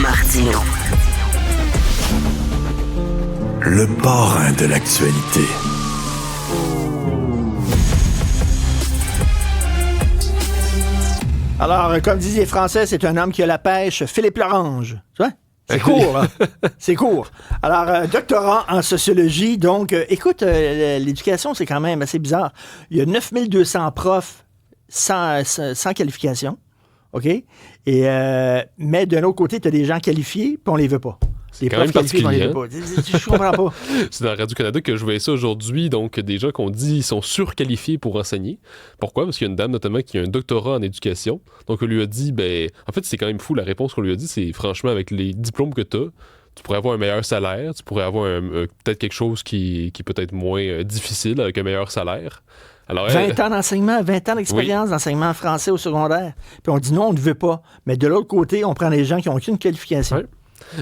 Martino. Le parrain de l'actualité. Alors, comme disent les Français, c'est un homme qui a la pêche, Philippe Lorange. Tu vois? C'est court, hein? C'est court. Alors, doctorat en sociologie. Donc, écoute, l'éducation, c'est quand même assez bizarre. Il y a 9200 profs sans qualification. OK? Mais d'un autre côté, tu as des gens qualifiés, puis on les veut pas. C'est quand même particulier. Je comprends pas. C'est dans Radio-Canada que je voyais ça aujourd'hui. Donc, des gens qu'on dit ils sont surqualifiés pour enseigner. Pourquoi? Parce qu'il y a une dame, notamment, qui a un doctorat en éducation. Donc, on lui a dit, en fait, c'est quand même fou. La réponse qu'on lui a dit, c'est franchement, avec les diplômes que tu as, tu pourrais avoir un meilleur salaire. Tu pourrais avoir peut-être quelque chose qui est peut-être moins difficile avec un meilleur salaire. Alors, 20 ans d'enseignement, 20 ans d'expérience d'enseignement français au secondaire. Puis on dit non, on ne veut pas. Mais de l'autre côté, on prend des gens qui n'ont aucune qualification. Ouais.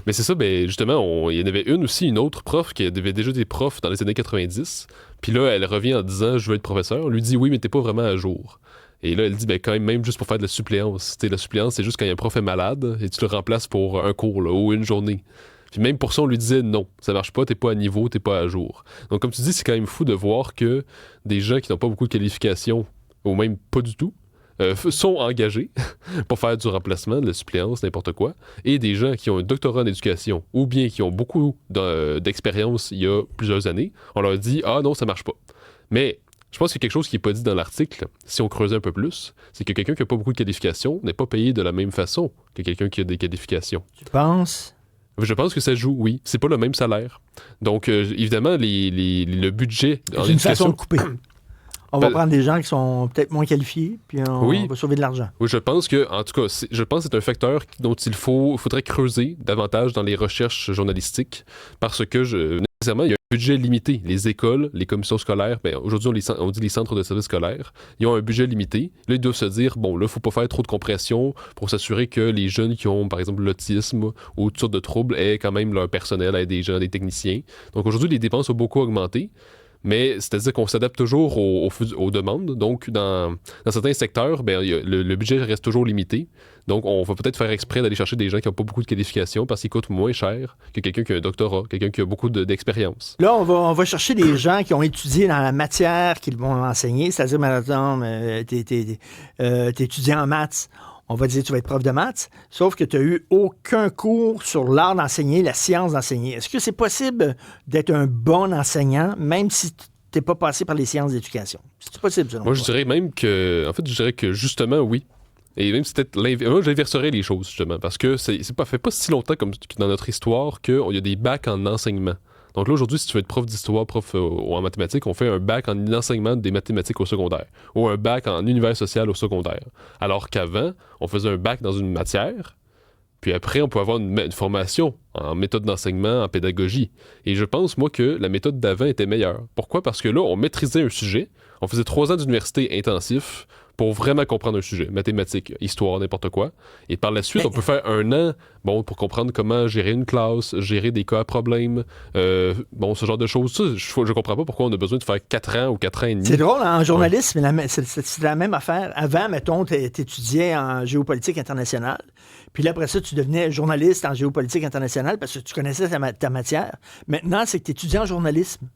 Mais c'est ça, justement, il y en avait une autre prof qui avait déjà des profs dans les années 90. Puis là, elle revient en disant « Je veux être professeur ». On lui dit « Oui, mais t'es pas vraiment à jour ». Et là, elle dit quand même juste pour faire de la suppléance. La suppléance, c'est juste quand il y a un prof est malade et tu le remplaces pour un cours là, ou une journée. Puis même pour ça, on lui disait « Non, ça marche pas, t'es pas à niveau, t'es pas à jour ». Donc comme tu dis, c'est quand même fou de voir que des gens qui n'ont pas beaucoup de qualifications, ou même pas du tout, sont engagés pour faire du remplacement, de la suppléance, n'importe quoi, et des gens qui ont un doctorat en éducation ou bien qui ont beaucoup d'expérience il y a plusieurs années, on leur dit « Ah non, ça marche pas ». Mais je pense qu'il y a quelque chose qui n'est pas dit dans l'article, si on creusait un peu plus, c'est que quelqu'un qui n'a pas beaucoup de qualifications n'est pas payé de la même façon que quelqu'un qui a des qualifications. Tu penses? Je pense que ça joue, oui. C'est pas le même salaire. Donc, évidemment, le budget en éducation... C'est une façon de couper. On va prendre des gens qui sont peut-être moins qualifiés, puis on va sauver de l'argent. Oui, je pense que, en tout cas, je pense que c'est un facteur dont il faudrait creuser davantage dans les recherches journalistiques, parce que, nécessairement, il y a un budget limité. Les écoles, les commissions scolaires, aujourd'hui, on dit les centres de services scolaires, ils ont un budget limité. Là, ils doivent se dire, bon, là, il ne faut pas faire trop de compression pour s'assurer que les jeunes qui ont, par exemple, l'autisme ou toutes sortes de troubles aient quand même leur personnel, aient des gens, des techniciens. Donc, aujourd'hui, les dépenses ont beaucoup augmenté. Mais c'est-à-dire qu'on s'adapte toujours aux demandes. Donc, dans certains secteurs, le budget reste toujours limité. Donc, on va peut-être faire exprès d'aller chercher des gens qui n'ont pas beaucoup de qualifications parce qu'ils coûtent moins cher que quelqu'un qui a un doctorat, quelqu'un qui a beaucoup d'expérience. Là, on va chercher des gens qui ont étudié dans la matière qu'ils vont enseigner. C'est-à-dire, maintenant, t'es étudiant en maths. On va dire tu vas être prof de maths, sauf que tu n'as eu aucun cours sur l'art d'enseigner, la science d'enseigner. Est-ce que c'est possible d'être un bon enseignant, même si tu n'es pas passé par les sciences d'éducation? C'est possible, selon moi, toi? Je dirais même que... En fait, je dirais que justement, oui. Et même si moi, j'inverserais les choses, justement, parce que fait pas si longtemps comme dans notre histoire qu'il y a des bacs en enseignement. Donc là, aujourd'hui, si tu veux être prof d'histoire, prof en mathématiques, on fait un bac en enseignement des mathématiques au secondaire ou un bac en univers social au secondaire. Alors qu'avant, on faisait un bac dans une matière, puis après, on peut avoir une formation en méthode d'enseignement, en pédagogie. Et je pense, moi, que la méthode d'avant était meilleure. Pourquoi? Parce que là, on maîtrisait un sujet, on faisait 3 ans d'université intensif pour vraiment comprendre un sujet, mathématiques, histoire, n'importe quoi. Et par la suite, on peut faire 1 an, pour comprendre comment gérer une classe, gérer des cas à problème, ce genre de choses. Ça, je comprends pas pourquoi on a besoin de faire 4 ans ou 4 ans et demi. C'est drôle, en journalisme, c'est la même affaire. Avant, mettons, t'étudiais en géopolitique internationale, puis là, après ça, tu devenais journaliste en géopolitique internationale parce que tu connaissais ta matière. Maintenant, c'est que tu étudies en journalisme.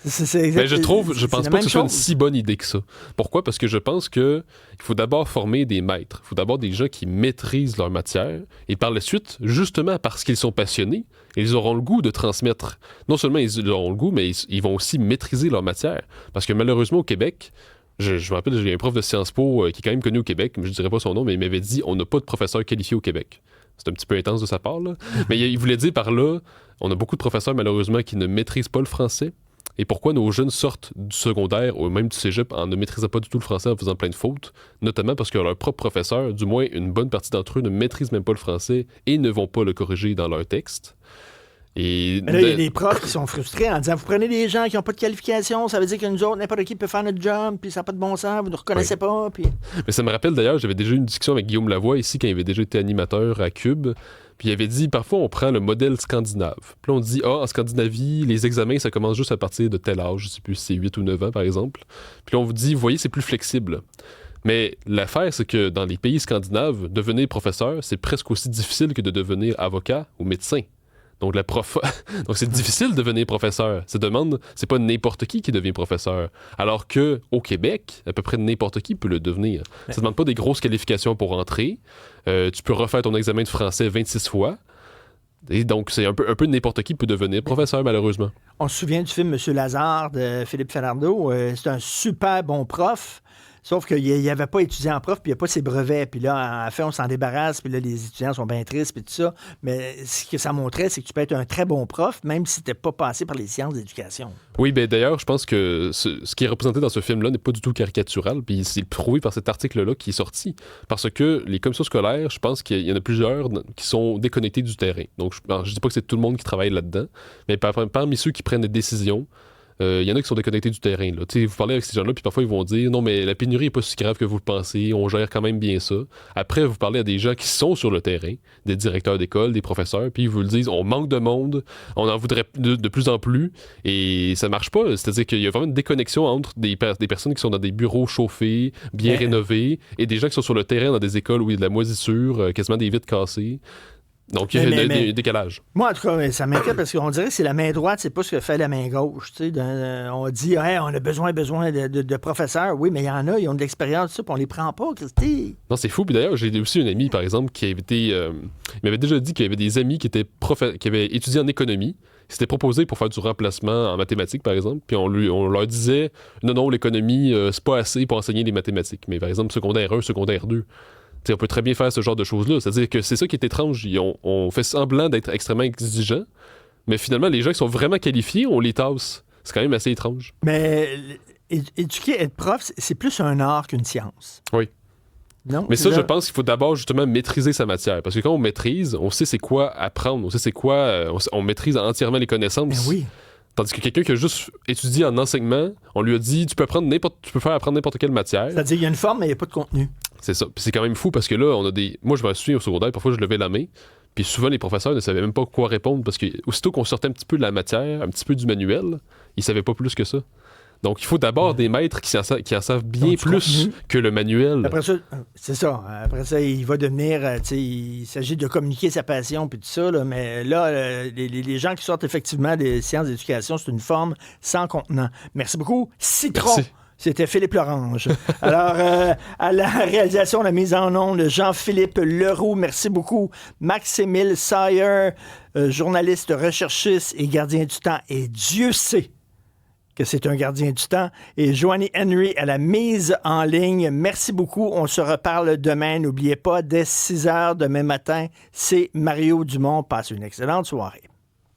Je pense pas que ce soit une si bonne idée que ça. Pourquoi? Parce que je pense qu'il faut d'abord former des maîtres. Il faut d'abord des gens qui maîtrisent leur matière. Et par la suite, justement parce qu'ils sont passionnés, ils auront le goût de transmettre. Non seulement ils auront le goût, mais ils vont aussi maîtriser leur matière. Parce que malheureusement, au Québec, je me rappelle, j'ai un prof de Sciences Po qui est quand même connu au Québec, mais je dirais pas son nom, mais il m'avait dit on n'a pas de professeurs qualifiés au Québec. C'est un petit peu intense de sa part, là. Mais il voulait dire par là, on a beaucoup de professeurs, malheureusement, qui ne maîtrisent pas le français. Et pourquoi nos jeunes sortent du secondaire ou même du cégep en ne maîtrisant pas du tout le français, en faisant plein de fautes, notamment parce que leur propre professeur, du moins une bonne partie d'entre eux, ne maîtrisent même pas le français et ne vont pas le corriger dans leur texte. Mais là, il y a des profs qui sont frustrés en disant vous prenez des gens qui n'ont pas de qualification, ça veut dire que nous autres, n'importe qui peut faire notre job, puis ça n'a pas de bon sens, vous ne nous reconnaissez pas. Puis... Mais ça me rappelle d'ailleurs, j'avais déjà eu une discussion avec Guillaume Lavoie ici quand il avait déjà été animateur à Cube. Puis il avait dit, parfois, on prend le modèle scandinave. Puis là, on dit, en Scandinavie, les examens, ça commence juste à partir de tel âge. Je sais plus si c'est 8 ou 9 ans, par exemple. Puis là, on vous dit, vous voyez, c'est plus flexible. Mais l'affaire, c'est que dans les pays scandinaves, devenir professeur, c'est presque aussi difficile que de devenir avocat ou médecin. Donc, Donc c'est difficile de devenir professeur. C'est pas n'importe qui devient professeur. Alors que au Québec, à peu près n'importe qui peut le devenir. Ouais. Ça demande pas des grosses qualifications pour entrer. Tu peux refaire ton examen de français 26 fois. Et donc, c'est un peu n'importe qui peut devenir professeur, malheureusement. On se souvient du film Monsieur Lazare de Philippe Falardeau. C'est un super bon prof. Sauf qu'il n'avait pas étudié en prof, puis il n'y a pas ses brevets. Puis là, à la fin, on s'en débarrasse, puis là, les étudiants sont bien tristes, puis tout ça. Mais ce que ça montrait, c'est que tu peux être un très bon prof, même si tu n'es pas passé par les sciences d'éducation. Oui, bien d'ailleurs, je pense que ce qui est représenté dans ce film-là n'est pas du tout caricatural, puis c'est prouvé par cet article-là qui est sorti. Parce que les commissions scolaires, je pense qu'il y en a plusieurs qui sont déconnectés du terrain. Donc, je dis pas que c'est tout le monde qui travaille là-dedans, mais parmi ceux qui prennent des décisions, il y en a qui sont déconnectés du terrain. Là. Vous parlez avec ces gens-là, puis parfois ils vont dire non, mais la pénurie n'est pas si grave que vous le pensez, on gère quand même bien ça. Après, vous parlez à des gens qui sont sur le terrain, des directeurs d'école, des professeurs, puis ils vous le disent on manque de monde, on en voudrait de plus en plus, et ça marche pas. C'est-à-dire qu'il y a vraiment une déconnexion entre des personnes qui sont dans des bureaux chauffés, bien rénovés, et des gens qui sont sur le terrain dans des écoles où il y a de la moisissure, quasiment des vitres cassées. Donc, il y a un décalage. Moi, en tout cas, ça m'inquiète parce qu'on dirait que c'est la main droite, c'est pas ce que fait la main gauche. On dit, hey, on a besoin de professeurs. Oui, mais il y en a, ils ont de l'expérience, ça, puis on les prend pas, Christy. Non, c'est fou. Puis d'ailleurs, j'ai aussi une amie, par exemple, qui avait été. Il m'avait déjà dit qu'il y avait des amis qui avaient étudié en économie. Ils s'étaient proposés pour faire du remplacement en mathématiques, par exemple. Puis on leur disait, non, l'économie, c'est pas assez pour enseigner les mathématiques. Mais par exemple, secondaire 1, secondaire 2. T'sais, on peut très bien faire ce genre de choses-là. C'est-à-dire que c'est ça qui est étrange. On fait semblant d'être extrêmement exigeant, mais finalement, les gens qui sont vraiment qualifiés, on les tasse. C'est quand même assez étrange. Mais éduquer, être prof, c'est plus un art qu'une science. Oui. Non, mais ça, je pense qu'il faut d'abord justement maîtriser sa matière. Parce que quand on maîtrise, on sait c'est quoi apprendre. On sait c'est quoi... on maîtrise entièrement les connaissances. Ben oui. Tandis que quelqu'un qui a juste étudié en enseignement, on lui a dit tu peux faire apprendre n'importe quelle matière. C'est-à-dire qu'il y a une forme, mais il n'y a pas de contenu. C'est ça. Puis c'est quand même fou parce que là, on a des. Moi, je me souviens au secondaire, parfois je levais la main. Puis souvent, les professeurs ne savaient même pas quoi répondre parce que aussitôt qu'on sortait un petit peu de la matière, un petit peu du manuel, ils savaient pas plus que ça. Donc, il faut d'abord des maîtres qui en savent bien plus que le manuel. Après ça, c'est ça. Après ça, il va devenir, il s'agit de communiquer sa passion puis tout ça, là, mais là, les gens qui sortent effectivement des sciences d'éducation, c'est une forme sans contenant. Merci beaucoup. Citron! Merci. C'était Philippe Lorange. Alors, à la réalisation, la mise en onde, Jean-Philippe Leroux, merci beaucoup. Max-Émile Sayer, journaliste, recherchiste et gardien du temps. Et Dieu sait que c'est un gardien du temps. Et Joanie Henry à la mise en ligne. Merci beaucoup. On se reparle demain. N'oubliez pas, dès 6 heures demain matin, c'est Mario Dumont. Passe une excellente soirée.